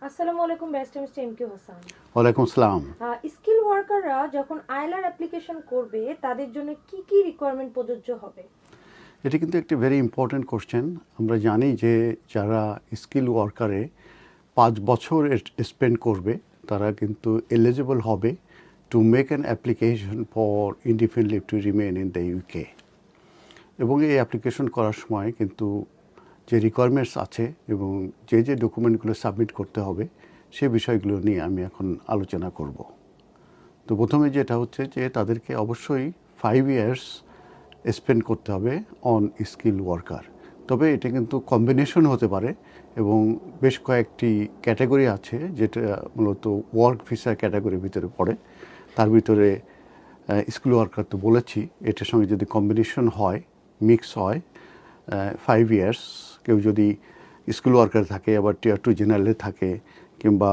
আসসালামু আলাইকুম, barrister mister MK Hossain. ওয়ালাইকুম আসসালাম। স্কিল ওয়ার্কাররা যখন আইলার অ্যাপ্লিকেশন করবে তাদের জন্য কি কি রিকোয়ারমেন্ট প্রযোজ্য হবে? এটি কিন্তু একটি ভেরি ইম্পর্ট্যান্ট কোশ্চেন। আমরা জানি যে যারা স্কিল ওয়ার্কারে 5 বছর স্পেন্ড করবে তারা কিন্তু এলিজিবল হবে to make an application for indefinite leave to remain in the UK. এবং এই অ্যাপ্লিকেশন করার সময় কিন্তু যে রিকোয়ারমেন্টস আছে এবং যে যে ডকুমেন্টগুলো সাবমিট করতে হবে সে বিষয়গুলো নিয়ে আমি এখন আলোচনা করব। তো প্রথমে যেটা হচ্ছে যে তাদেরকে অবশ্যই 5 ইয়ার্স স্পেন্ড করতে হবে অন স্কিল ওয়ার্কার। তবে এটা কিন্তু কম্বিনেশন হতে পারে এবং বেশ কয়েকটি ক্যাটাগরি আছে যেটা মূলত ওয়ার্ক ভিসা ক্যাটাগরির ভিতরে পড়ে। তার ভিতরে স্কিল ওয়ার্কার তো বলেছি, এটার সঙ্গে যদি কম্বিনেশন হয়, মিক্স হয়, 5 ইয়ার্স কেউ যদি স্কিল ওয়ার্কার থাকে, আবার টিয়ার 2 জেনারেলে থাকে, কিংবা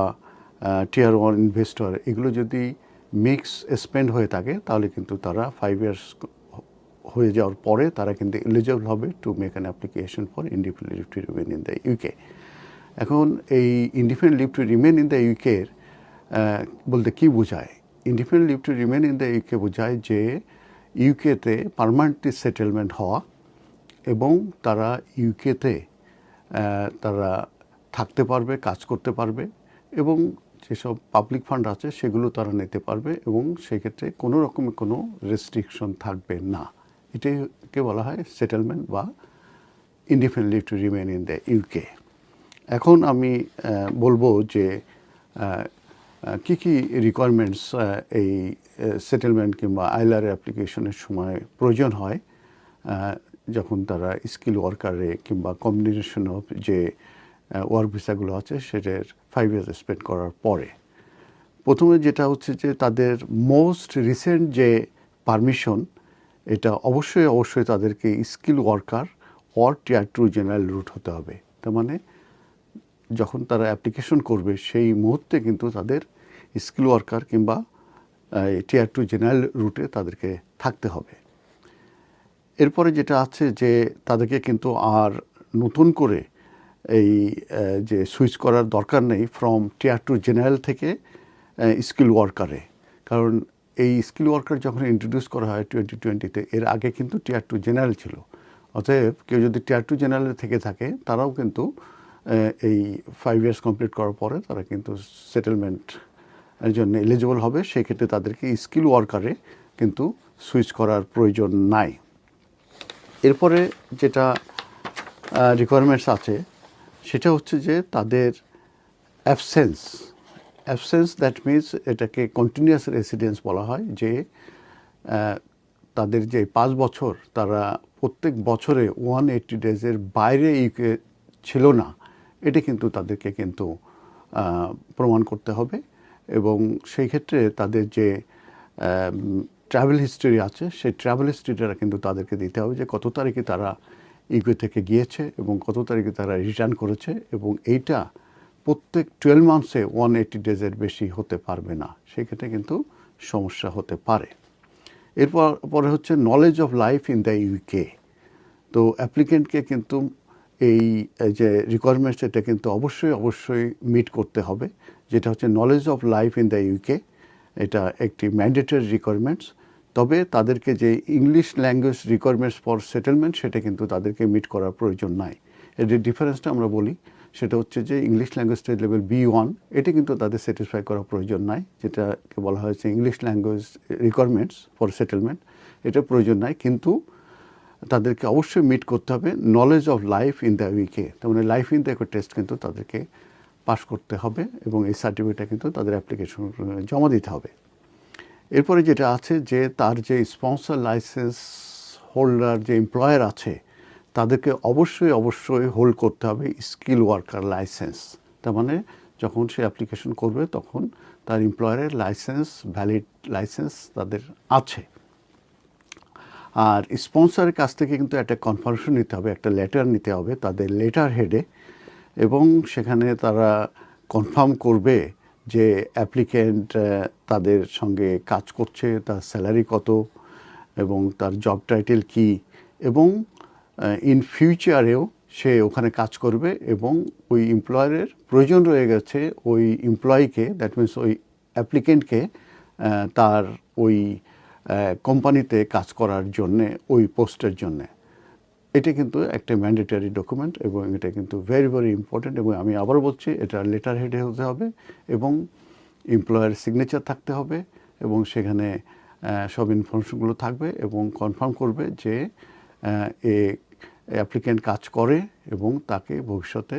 টিয়ার 1 ইনভেস্টর, এগুলো যদি মিক্স স্পেন্ড হয়ে থাকে তাহলে কিন্তু তারা 5 ইয়ার্স হয়ে যাওয়ার পরে তারা কিন্তু এলিজিবল হবে to make an application for indefinite leave to remain in the UK. এখন এই indefinite leave to remain in the ইউকের বলতে কী বোঝায়? Indefinite leave to remain in the UK বোঝায় যে ইউকেতে পার্মানেন্টলি সেটেলমেন্ট হওয়া এবং তারা ইউকেতে তারা থাকতে পারবে, কাজ করতে পারবে এবং যেসব পাবলিক ফান্ড আছে সেগুলো তারা নিতে পারবে এবং সেক্ষেত্রে কোনো রকমের কোনো রেস্ট্রিকশন থাকবে না। এটাকে বলা হয় সেটেলমেন্ট বা indefinite leave to remain in the UK. এখন আমি বলবো যে কী কী রিকোয়ারমেন্টস এই সেটেলমেন্ট কিংবা আইলার অ্যাপ্লিকেশনের সময় প্রয়োজন হয় যখন তারা স্কিল ওয়ার্কারে কিংবা কম্বিনেশন অফ যে ওয়ার্ক ভিসাগুলো আছে সেটার 5 ইয়ার্স স্পেন্ড করার পরে। প্রথমে যেটা হচ্ছে যে তাদের মোস্ট রিসেন্ট যে পারমিশন, এটা অবশ্যই তাদেরকে skill worker or tier 2 general route হতে হবে। তার মানে যখন তারা অ্যাপ্লিকেশন করবে সেই মুহূর্তে কিন্তু তাদের স্কিল ওয়ার্কার কিংবা টিয়ার 2 জেনারেল রুটে তাদেরকে থাকতে হবে। এরপরে যেটা আছে যে তাদেরকে কিন্তু আর নতুন করে এই যে সুইচ করার দরকার নেই ফ্রম টিয়ার 2 জেনারেল থেকে স্কিল ওয়ার্কারে। কারণ এই স্কিল ওয়ার্কার যখন ইন্ট্রোডিউস করা হয় 2020-তে, এর আগে কিন্তু টিয়ার 2 জেনারেল ছিল। অতএব কেউ যদি টিয়ার 2 জেনারেল থেকে থাকে তারাও কিন্তু এই 5 ইয়ার্স কমপ্লিট করার পরে তারা কিন্তু সেটেলমেন্ট এর জন্য এলিজিবল হবে। সেক্ষেত্রে তাদেরকে স্কিল ওয়ার্কারে কিন্তু সুইচ করার প্রয়োজন নাই। এরপরে যেটা রিকোয়ারমেন্টস আছে সেটা হচ্ছে যে তাদের অ্যাবসেন্স দ্যাট মিনস এটাকে কন্টিনিউয়াস রেসিডেন্স বলা হয়, যে তাদের যে 5 বছর তারা প্রত্যেক বছরে 180 ডেজের বাইরে ইউকে ছিল না, এটা কিন্তু তাদেরকে কিন্তু প্রমাণ করতে হবে। এবং সেই ক্ষেত্রে তাদের যে ট্রাভেল হিস্ট্রি আছে সেই ট্রাভেল হিস্ট্রিটা কিন্তু তাদেরকে দিতে হবে, যে কত তারিখে তারা ইউকে থেকে গিয়েছে এবং কত তারিখে তারা রিটার্ন করেছে, এবং এইটা প্রত্যেক 12 মান্থসে 180 ডেজের বেশি হতে পারবে না, সেক্ষেত্রে কিন্তু সমস্যা হতে পারে। পরে হচ্ছে knowledge of life in the UK. তো অ্যাপ্লিকেন্টকে কিন্তু এই যে রিকোয়ারমেন্টস এটা কিন্তু অবশ্যই মিট করতে হবে, যেটা হচ্ছে knowledge of life in the UK. এটা একটি ম্যান্ডেটরি রিকোয়ারমেন্টস। তবে তাদেরকে যে English language requirements for settlement সেটা কিন্তু তাদেরকে মিট করার প্রয়োজন নাই। এর যে ডিফারেন্সটা আমরা বলি সেটা হচ্ছে যে ইংলিশ ল্যাঙ্গুয়েজটা লেভেল B1, এটা কিন্তু তাদের স্যাটিসফাই করার প্রয়োজন নাই, যেটাকে বলা হয়েছে English language requirements for settlement, এটা প্রয়োজন নাই। কিন্তু তাদেরকে অবশ্যই মিট করতে হবে knowledge of life in the UK. তার মানে লাইফ ইন দ্য টেস্ট কিন্তু তাদেরকে পাস করতে হবে এবং এই সার্টিফিকেটটা কিন্তু তাদের অ্যাপ্লিকেশন জমা দিতে হবে। এরপরে যেটা আছে যে তার যে স্পন্সর লাইসেন্স হোল্ডার যে এমপ্লয়ার আছে তাদেরকে অবশ্যই হোল্ড করতে হবে স্কিল ওয়ার্কার লাইসেন্স। তার মানে যখন সে অ্যাপ্লিকেশন করবে তখন তার এমপ্লয়ারের লাইসেন্স, ভ্যালিড লাইসেন্স তাদের আছে। আর স্পন্সরের কাছ থেকে কিন্তু একটা কনফার্মেশন নিতে হবে, একটা লেটার নিতে হবে তাদের লেটার হেডে, এবং সেখানে তারা কনফার্ম করবে যে অ্যাপ্লিকেন্ট তাদের সঙ্গে কাজ করছে, তার স্যালারি কত এবং তার জব টাইটেল কী, এবং ইন ফিউচারেও সে ওখানে কাজ করবে এবং ওই এমপ্লয়ারের প্রয়োজন রয়ে গেছে ওই এমপ্লয়িকে, দ্যাট মিনস ওই অ্যাপ্লিকেন্টকে তার ওই কোম্পানিতে কাজ করার জন্যে, ওই পোস্টের জন্যে। এটা কিন্তু একটা ম্যান্ডেটরি ডকুমেন্ট এবং এটা কিন্তু ভেরি ভেরি ইম্পর্ট্যান্ট। এবং আমি আবারও বলছি, এটা লেটার হেডে হতে হবে এবং এমপ্লয়ার সিগনেচার থাকতে হবে এবং সেখানে সব ইনফরমেশনগুলো থাকবে এবং কনফার্ম করবে যে এ অ্যাপ্লিক্যান্ট কাজ করে এবং তাকে ভবিষ্যতে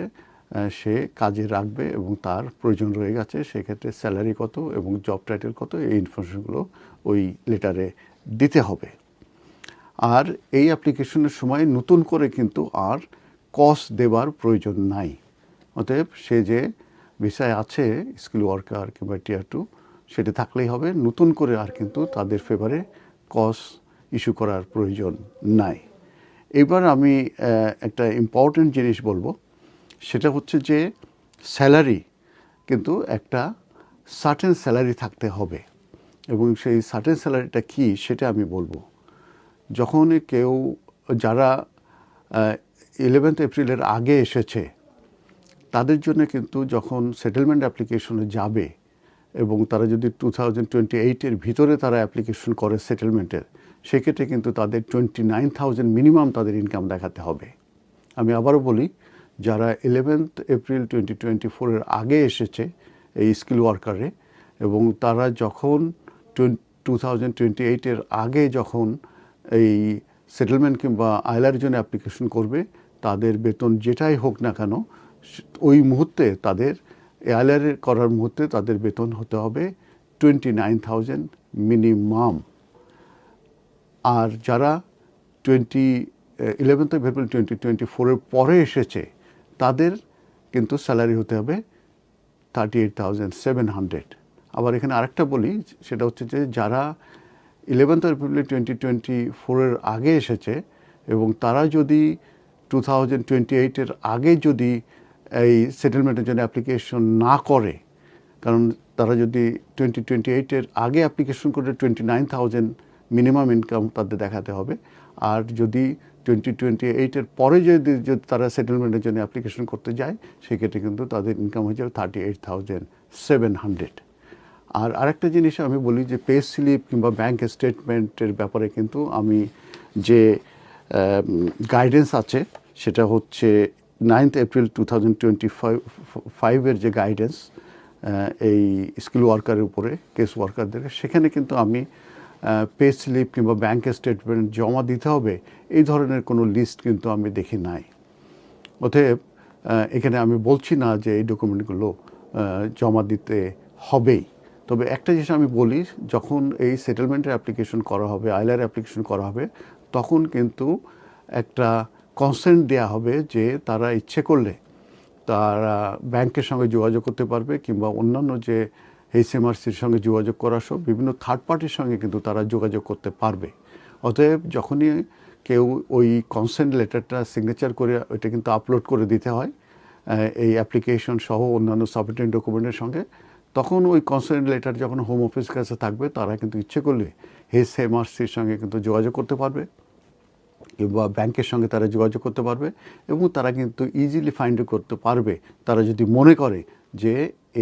সে কাজে রাখবে এবং তার প্রয়োজন রয়ে গেছে, সেক্ষেত্রে স্যালারি কত এবং জব টাইটেল কত, এই ইনফরমেশনগুলো ওই লেটারে দিতে হবে। আর এই অ্যাপ্লিকেশনের সময় নতুন করে কিন্তু আর কস্ট দেবার প্রয়োজন নাই। অতএব সে যে ভিসায় আছে, স্কিল ওয়ার্কার কিংবা টিয়ার 2, সেটা থাকলেই হবে। নতুন করে আর কিন্তু তাদের ফেভারে কস্ট ইস্যু করার প্রয়োজন নাই। এবার আমি একটা ইম্পর্টেন্ট জিনিস বলবো, সেটা হচ্ছে যে স্যালারি কিন্তু একটা সার্টেন স্যালারি থাকতে হবে এবং সেই সার্টেন স্যালারিটা কী সেটা আমি বলবো। যখন কেউ, যারা 11 এপ্রিলের আগে এসেছে, তাদের জন্য কিন্তু যখন সেটেলমেন্ট অ্যাপ্লিকেশনে যাবে এবং তারা যদি 2028-এর ভিতরে তারা অ্যাপ্লিকেশন করে সেটেলমেন্টের, সেক্ষেত্রে কিন্তু তাদের 29,000 মিনিমাম তাদের ইনকাম দেখাতে হবে। আমি আবারও বলি, যারা 11 এপ্রিল 2024-এর আগে এসেছে এই স্কিল ওয়ার্কারে এবং তারা যখন 2028-এর আগে যখন এই সেটেলমেন্ট কিংবা আইলার জন্য অ্যাপ্লিকেশন করবে, তাদের বেতন যেটাই হোক না কেন, ওই মুহূর্তে তাদের আইলার করার মুহূর্তে তাদের বেতন হতে হবে 29,000 মিনিমাম। আর যারা 11 এপ্রিল 2024-এর পরে এসেছে, তাদের কিন্তু স্যালারি হতে হবে 38,700। আবার এখানে আরেকটা বলি, সেটা হচ্ছে যে যারা 11 এপ্রিল 2024-এর আগে এসেছে এবং তারা যদি 2028-এর আগে যদি এই সেটেলমেন্টের জন্য অ্যাপ্লিকেশন না করে, কারণ তারা যদি 2028-এর আগে অ্যাপ্লিকেশন করে 29,000 মিনিমাম ইনকাম তাদের দেখাতে হবে। আর যদি 2028-এর পরে যদি তারা সেটেলমেন্টের জন্য অ্যাপ্লিকেশন করতে যায়, সেক্ষেত্রে কিন্তু তাদের ইনকাম হয়ে যাবে 38,700। আর আরেকটা জিনিস আমি বলি যে পে স্লিপ কিংবা ব্যাংক স্টেটমেন্টের ব্যাপারে কিন্তু আমি যে গাইডেন্স আছে, সেটা হচ্ছে 9 এপ্রিল 2025-এর যে গাইডেন্স এই স্কিল ওয়ার্কারের উপরে, কেস ওয়ার্কারদের, সেখানে কিন্তু আমি পে স্লিপ কিংবা ব্যাংক স্টেটমেন্ট জমা দিতে হবে এই ধরনের কোনো লিস্ট কিন্তু আমি দেখি নাই। অতএব এখানে আমি বলছি না যে এই ডকুমেন্টগুলো জমা দিতে হবেই। তবে একটা জিনিস আমি বলি, যখন এই সেটেলমেন্টের অ্যাপ্লিকেশন করা হবে, আইলার অ্যাপ্লিকেশন করা হবে, তখন কিন্তু একটা কনসেন্ট দেওয়া হবে যে তারা ইচ্ছে করলে তারা ব্যাংকের সঙ্গে যোগাযোগ করতে পারবে কিংবা অন্যান্য যে HMRCর সঙ্গে যোগাযোগ করা সব বিভিন্ন থার্ড পার্টির সঙ্গে কিন্তু তারা যোগাযোগ করতে পারবে। অতএব যখনই কেউ ওই কনসেন্ট লেটারটা সিগনেচার করে ওইটা কিন্তু আপলোড করে দিতে হয় এই অ্যাপ্লিকেশন সহ অন্যান্য সাবমিটেড ডকুমেন্টের সঙ্গে, তখন ওই কনসেন্ট লেটার যখন হোম অফিসের কাছে থাকবে, তারা কিন্তু ইচ্ছে করলে HMRCর সঙ্গে কিন্তু যোগাযোগ করতে পারবে কিংবা ব্যাংকের সঙ্গে তারা যোগাযোগ করতে পারবে এবং তারা কিন্তু ইজিলি ফাইন্ড করতে পারবে, তারা যদি মনে করে যে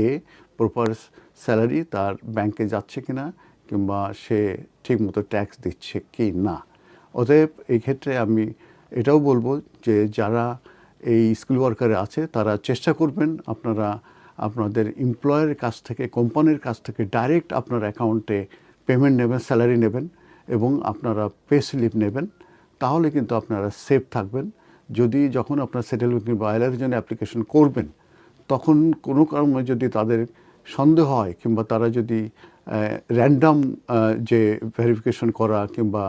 এ প্রপার স্যালারি তার ব্যাংকে যাচ্ছে কিনা কিংবা সে ঠিকমতো ট্যাক্স দিচ্ছে কি না। অতএব এই ক্ষেত্রে আমি এটাও বলবো যে যারা এই স্কিল ওয়ার্কারে আছে, তারা চেষ্টা করবেন আপনারা আপনাদের এমপ্লয়ের কাছ থেকে, কোম্পানির কাছ থেকে ডাইরেক্ট আপনার অ্যাকাউন্টে পেমেন্ট নেবেন, স্যালারি নেবেন এবং আপনারা পে স্লিপ নেবেন। তাহলে কিন্তু আপনারা সেফ থাকবেন। যদি যখন আপনার সেটেলমেন্ট কিংবা আইলারের জন্য অ্যাপ্লিকেশন করবেন, তখন কোনো কারণে যদি তাদের সন্দেহ হয় কিংবা তারা যদি র্যান্ডাম যে ভেরিফিকেশন করা কিংবা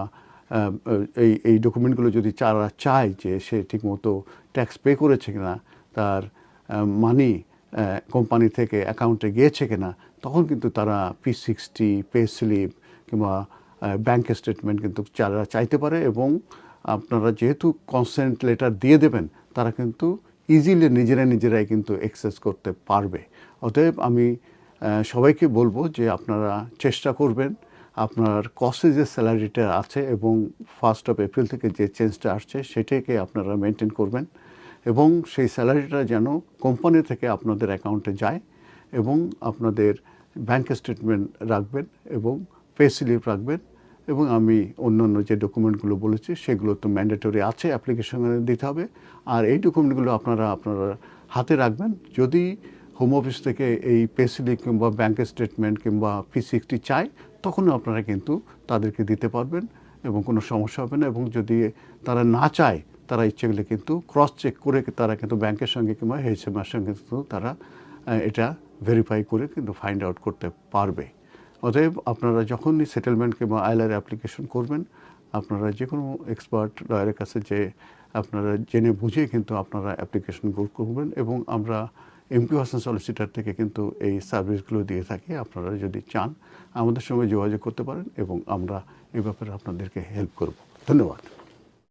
এই ডকুমেন্টগুলো যদি তারা চায় যে সে ঠিকমতো ট্যাক্স পে করেছে কিনা, তার মানি কোম্পানি থেকে অ্যাকাউন্টে গিয়েছে কিনা, তখন কিন্তু তারা P60, পে স্লিপ কিংবা ব্যাংক স্টেটমেন্ট কিন্তু যারা চাইতে পারে এবং আপনারা যেহেতু কনসেন্ট লেটার দিয়ে দেবেন, তারা কিন্তু ইজিলি নিজেরাই কিন্তু অ্যাক্সেস করতে পারবে। অতএব আমি সবাইকে বলবো যে আপনারা চেষ্টা করবেন আপনার কস্টে যে স্যালারিটা আছে এবং 1 এপ্রিল থেকে যে চেঞ্জটা আসছে সেটাকে আপনারা মেনটেন করবেন এবং সেই স্যালারিটা যেন কোম্পানি থেকে আপনাদের অ্যাকাউন্টে যায় এবং আপনাদের ব্যাংক স্টেটমেন্ট রাখবেন এবং পে স্লিপ রাখবেন এবং আমি অন্য যে ডকুমেন্টগুলো বলেছি সেগুলো তো ম্যান্ডেটরি আছে, অ্যাপ্লিকেশনে দিতে হবে। আর এই ডকুমেন্টগুলো আপনারা হাতে রাখবেন। যদি হোম অফিস থেকে এই পে স্লিপ কিংবা ব্যাংক স্টেটমেন্ট কিংবা P60 চায় তখনও আপনারা কিন্তু তাদেরকে দিতে পারবেন এবং কোনো সমস্যা হবে না। এবং যদি তারা না চায়, তারা ইচ্ছে করলে কিন্তু ক্রস চেক করে তারা কিন্তু ব্যাংকের সঙ্গে কিংবা HMR সঙ্গে কিন্তু তারা এটা ভেরিফাই করে কিন্তু ফাইন্ড আউট করতে পারবে। অতএব আপনারা যখনই সেটেলমেন্ট কিংবা আইলার অ্যাপ্লিকেশন করবেন, আপনারা যে কোনো এক্সপার্ট লয়ারের কাছে যে আপনারা জেনে বুঝে কিন্তু আপনারা অ্যাপ্লিকেশন করবেন। এবং আমরা এমপি হাসান সলিসিটার থেকে কিন্তু এই সার্ভিসগুলো দিয়ে থাকি। আপনারা যদি চান আমাদের সঙ্গে যোগাযোগ করতে পারেন এবং আমরা এই ব্যাপারে আপনাদেরকে হেল্প করব। ধন্যবাদ।